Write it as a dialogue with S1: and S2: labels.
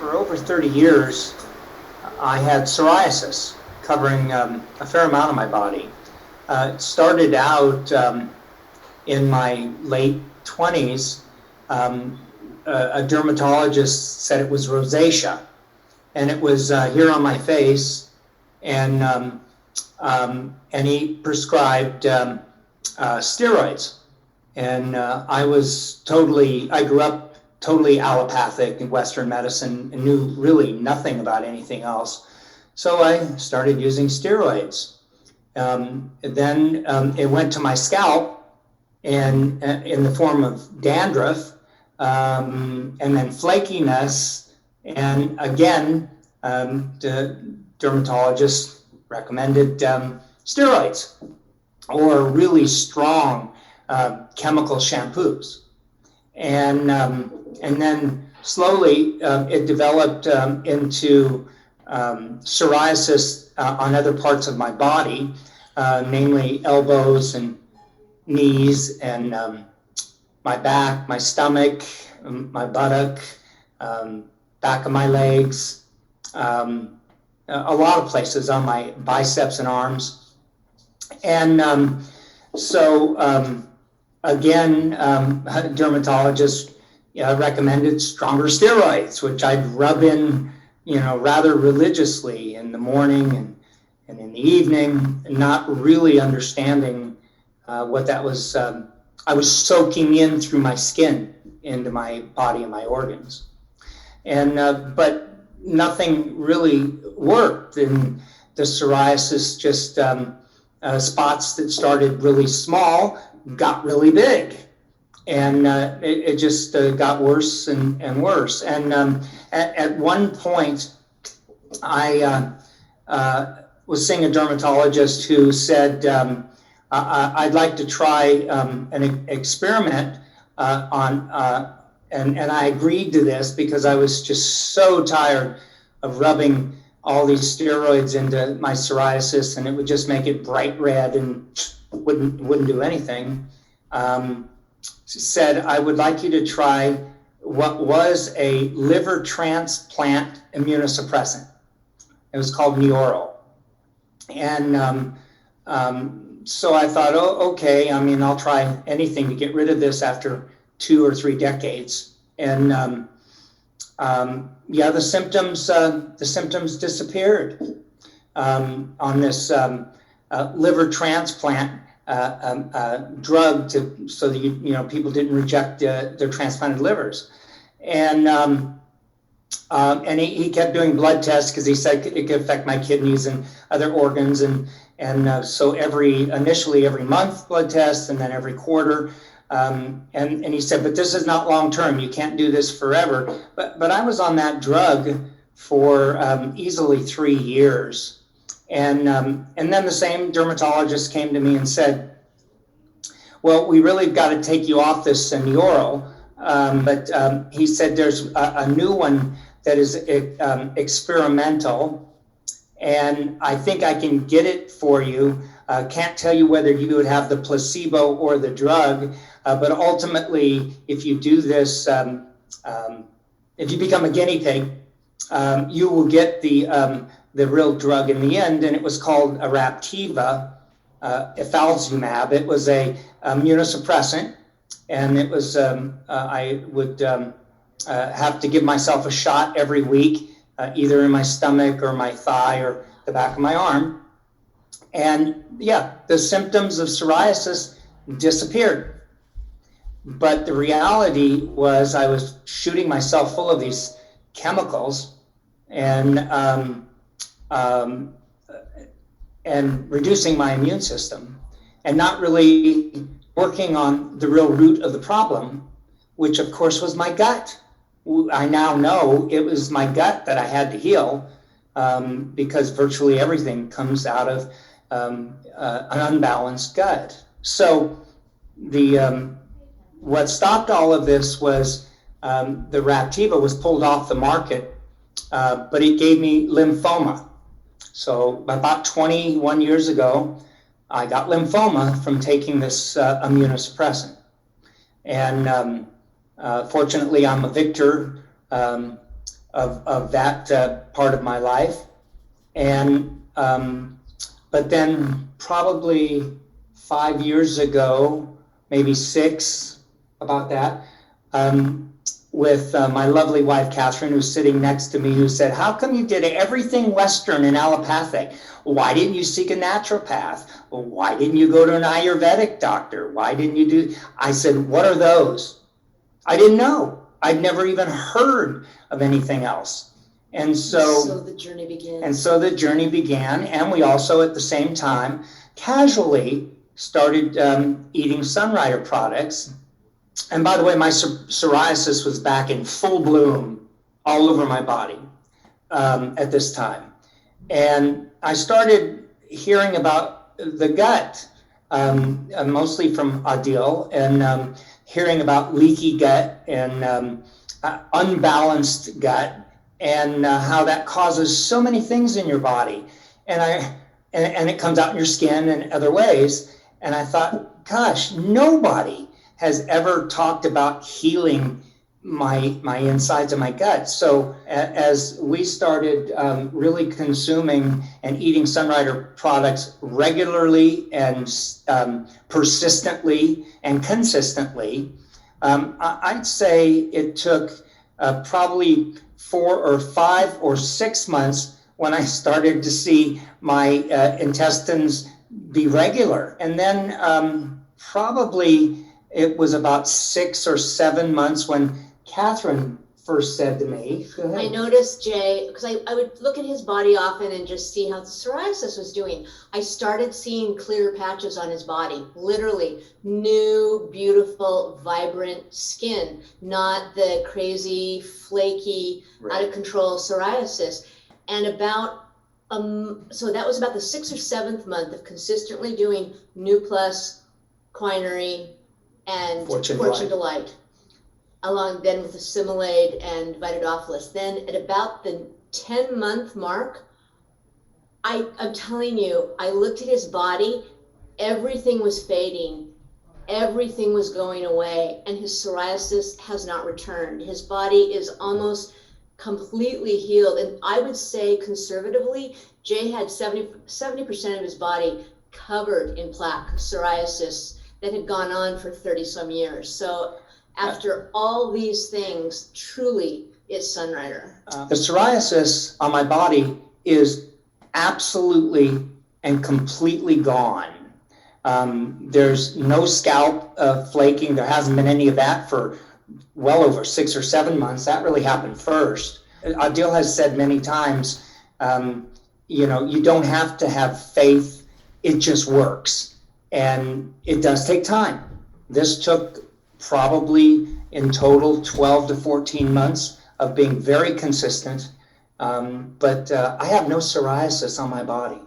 S1: For over 30 years, I had psoriasis covering a fair amount of my body. It started out in my late 20s. A dermatologist said it was rosacea, and it was here on my face, and he prescribed steroids. And I grew up totally allopathic in Western medicine and knew really nothing about anything else. So I started using steroids. Then it went to my scalp and in the form of dandruff, and then flakiness. And again, the dermatologist recommended steroids or really strong chemical shampoos. And then slowly it developed into psoriasis on other parts of my body, namely elbows and knees and my back, my stomach, my buttock, back of my legs, a lot of places on my biceps and arms. And again, a dermatologist recommended stronger steroids, which I'd rub in, rather religiously in the morning and in the evening, not really understanding what that was. I was soaking in through my skin into my body and my organs. And but nothing really worked. And the psoriasis just spots that started really small got really big, and it just got worse and worse. And at one point, I was seeing a dermatologist who said, I'd like to try an experiment and I agreed to this because I was just so tired of rubbing all these steroids into my psoriasis, and it would just make it bright red and wouldn't do anything. Said, I would like you to try what was a liver transplant immunosuppressant. It was called Neoral. And so I thought, oh, okay, I'll try anything to get rid of this after 2 or 3 decades. And the symptoms disappeared on this liver transplant drug so that people didn't reject their transplanted livers. And he kept doing blood tests because he said it could affect my kidneys and other organs, and so initially every month blood tests, and then every quarter. And he said, but this is not long term. You can't do this forever. But I was on that drug for easily 3 years. And then the same dermatologist came to me and said, well, we really got to take you off this Neoral. But he said there's a new one that is experimental, and I think I can get it for you. Can't tell you whether you would have the placebo or the drug, but ultimately, if you do this, if you become a guinea pig, you will get the real drug in the end. And it was called a Raptiva, efalzumab. It was a immunosuppressant, and it was I would have to give myself a shot every week, either in my stomach or my thigh or the back of my arm. And the symptoms of psoriasis disappeared. But the reality was I was shooting myself full of these chemicals and reducing my immune system, and not really working on the real root of the problem, which of course was my gut. I now know it was my gut that I had to heal, because virtually everything comes out of an unbalanced gut. So what stopped all of this was the Raptiva was pulled off the market, but it gave me lymphoma. So about 21 years ago, I got lymphoma from taking this immunosuppressant. And fortunately, I'm a victor of that part of my life. And but then probably 5 years ago, maybe 6, about that, with my lovely wife, Catherine, who's sitting next to me, who said, how come you did everything Western and allopathic? Why didn't you seek a naturopath? Well, why didn't you go to an Ayurvedic doctor? Why didn't you do? I said, what are those? I didn't know. I'd never even heard of anything else. And so
S2: the journey began.
S1: And so the journey began, and we also at the same time casually started eating Sunrider products. And by the way, my psoriasis was back in full bloom all over my body at this time. And I started hearing about the gut, mostly from Adil, and hearing about leaky gut and unbalanced gut, and how that causes so many things in your body. And it comes out in your skin and other ways. And I thought, gosh, nobody has ever talked about healing my insides of my gut. So as we started really consuming and eating Sunrider products regularly and persistently and consistently, I'd say it took probably 4 or 5 or 6 months when I started to see my intestines be regular. And then probably it was about 6 or 7 months when Catherine first said to me, go ahead.
S2: I noticed, Jay, because I would look at his body often and just see how the psoriasis was doing. I started seeing clear patches on his body, literally new, beautiful, vibrant skin, not the crazy, flaky,
S1: Right.
S2: out of control psoriasis. And about, so that was about the 6th or 7th month of consistently doing New Plus, Quinery, and
S1: Fortune
S2: Delight, along then with Assimilate and Vitadophilus. Then at about the 10-month mark, I'm telling you, I looked at his body, everything was fading, everything was going away, and his psoriasis has not returned. His body is almost completely healed. And I would say conservatively, Jay had 70% of his body covered in plaque, psoriasis that had gone on for 30 some years. So after all these things, truly it's Sunrider.
S1: The psoriasis on my body is absolutely and completely gone. There's no scalp flaking. There hasn't been any of that for well over 6 or 7 months. That really happened first. Adil has said many times, you don't have to have faith. It just works. And it does take time. This took probably in total 12 to 14 months of being very consistent. But I have no psoriasis on my body.